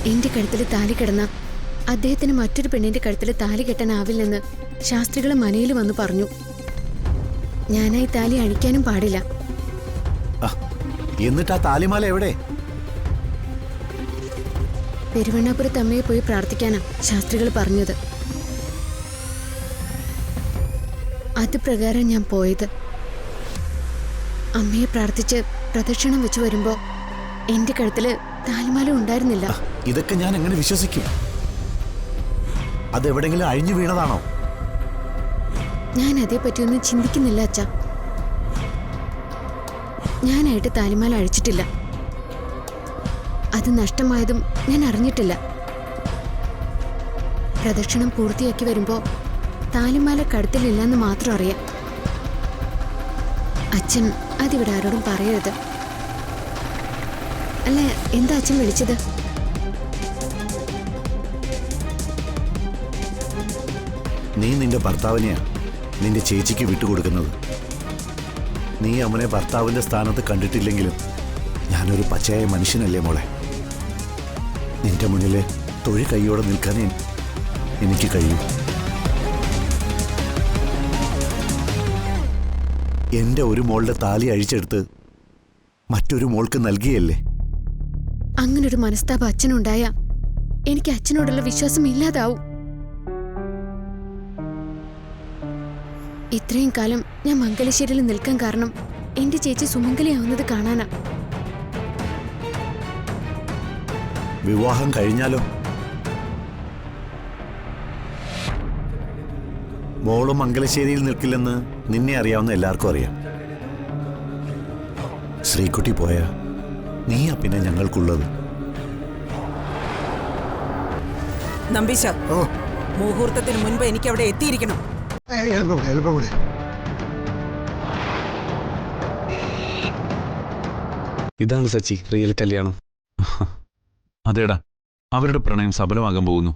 എന്റെ കഴുത്തിൽ താലി കിടന്ന അദ്ദേഹത്തിന് മറ്റൊരു പെണ്ണിന്റെ കഴുത്തിൽ താലി കെട്ടാനാവില്ലെന്ന് ശാസ്ത്രികൾ മനയിൽ വന്ന് പറഞ്ഞു. ഞാനായി താലി അഴിക്കാനും പാടില്ല. എന്നിട്ട് ആ താലിമാല എവിടെ? പെരുവണ്ണാപുരത്ത് അമ്മയെ പോയി പ്രാർത്ഥിക്കാനാ ശാസ്ത്രികൾ പറഞ്ഞത്. അത് പ്രകാരം ഞാൻ പോയത്. അമ്മയെ പ്രാർത്ഥിച്ച് പ്രദക്ഷിണം വെച്ച് വരുമ്പോ എന്റെ കഴുത്തില് താലിമാല ഉണ്ടായിരുന്നില്ല. ഇതൊക്കെ ഞാൻ എങ്ങനെ വിശ്വസിക്കും? അതെവിടെങ്കിലും അഴിഞ്ഞു വീണതാണോ? ഞാൻ അതേപറ്റിയൊന്നും ചിന്തിക്കുന്നില്ല അച്ഛാ. ഞാനായിട്ട് താലിമാല അഴിച്ചിട്ടില്ല. അത് നഷ്ടമായതും ഞാൻ അറിഞ്ഞിട്ടില്ല. പ്രദക്ഷിണം പൂർത്തിയാക്കി വരുമ്പോ താലിമാല കഴുത്തിലില്ലെന്ന് മാത്രം അറിയാം. അച്ഛൻ അതിവിടെ ആരോടും പറയരുത്. അല്ല, എന്താ അച്ഛൻ വിളിച്ചത്? നീ നിന്റെ ഭർത്താവിനെയാ നിന്റെ ചേച്ചിക്ക് വിട്ടുകൊടുക്കുന്നത്. നീ അവനെ ഭർത്താവിന്റെ സ്ഥാനത്ത് കണ്ടിട്ടില്ലെങ്കിലും ഞാനൊരു പച്ചയായ മനുഷ്യനല്ലേ മോളെ. നിന്റെ മുന്നിലെ തൊഴി കൈയോടെ നിൽക്കാനേ എനിക്ക് കഴിയൂ. എന്റെ ഒരു മോളുടെ താലി അഴിച്ചെടുത്ത് മറ്റൊരു മോൾക്ക് നൽകിയല്ലേ? അങ്ങനൊരു മനസ്താപം അച്ഛനുണ്ടായ എനിക്ക് അച്ഛനോടുള്ള വിശ്വാസം ഇല്ലാതാവും. ഇത്രയും കാലം ഞാൻ മംഗലശ്ശേരിയിൽ നിൽക്കാൻ കാരണം എന്റെ ചേച്ചി സുമംഗലിയാവുന്നത് കാണാനാ. വിവാഹം കഴിഞ്ഞാലോ? മോളും മംഗലശ്ശേരിയിൽ നിൽക്കില്ലെന്ന് നിന്നെ അറിയാവുന്ന എല്ലാവർക്കും അറിയാം. ശ്രീകുട്ടി പോയാ നീയാ പിന്നെ ഞങ്ങൾക്കുള്ളത്. നമ്പീശ, മുഹൂർത്തത്തിന് മുൻപ് എനിക്ക് അവിടെ എത്തിയിരിക്കണം. ഇതാണ് സച്ചി റിയൽ കല്യാണം. അതേടാ, അവരുടെ പ്രണയം സഫലമാകാൻ പോകുന്നു.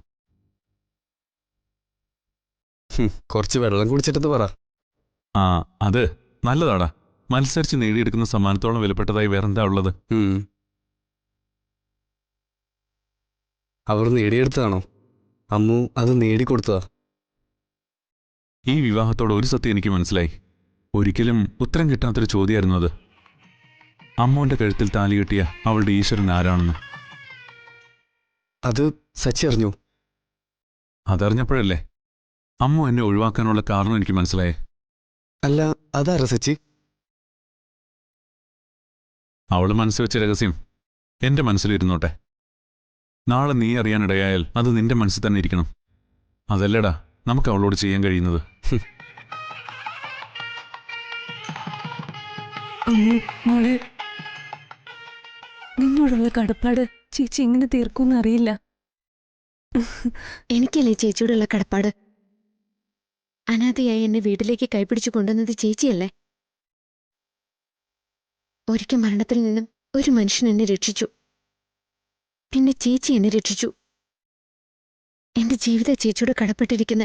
കുറച്ച് വെള്ളം കുടിച്ചിട്ടെന്ന് പറ. ആ, അത് നല്ലതാടാ. മത്സരിച്ച് നേടിയെടുക്കുന്ന സമ്മാനത്തോളം വിലപ്പെട്ടതായി വേറെന്താ ഉള്ളത്? അവർ നേടിയെടുത്തതാണോ? അമ്മു അത് നേടിക്കൊടുത്തതാ. ഈ വിവാഹത്തോട് ഒരു സത്യം എനിക്ക് മനസ്സിലായി. ഒരിക്കലും ഉത്തരം കിട്ടാത്തൊരു ചോദ്യമായിരുന്നു അത്. അമ്മുവിന്റെ കഴുത്തിൽ താലി കെട്ടിയ അവളുടെ ഈശ്വരൻ ആരാണെന്ന്. അത് സച്ചി അറിഞ്ഞു. അതറിഞ്ഞപ്പോഴല്ലേ അമ്മു എന്നെ ഒഴിവാക്കാനുള്ള കാരണം എനിക്ക് മനസ്സിലായേ. അല്ല, അതാരാ സച്ചി? അവള് മനസ്സിൽ വെച്ച രഹസ്യം എന്റെ മനസ്സിലിരുന്നോട്ടെ. നാളെ നീ അറിയാനിടയായാൽ അത് നിന്റെ മനസ്സിൽ തന്നെ ഇരിക്കണം. അതല്ലേടാ നമുക്ക് അവളോട് ചെയ്യാൻ കഴിയുന്നത്. നിന്നോടുള്ള കടപ്പാട് ചേച്ചി എങ്ങനെ തീർക്കുമെന്ന് അറിയില്ല. എനിക്കല്ലേ ചേച്ചിയോടുള്ള കടപ്പാട്? അനാഥയായി എന്നെ വീട്ടിലേക്ക് കൈപിടിച്ചു കൊണ്ടുവന്നത് ചേച്ചിയല്ലേ? ഒരിക്കൽ മരണത്തിൽ നിന്നും ഒരു മനുഷ്യൻ എന്നെ രക്ഷിച്ചു. പിന്നെ ചേച്ചി എന്നെ രക്ഷിച്ചു. എന്റെ ജീവിത ചേച്ചിയോട് കടപ്പെട്ടിരിക്കുന്ന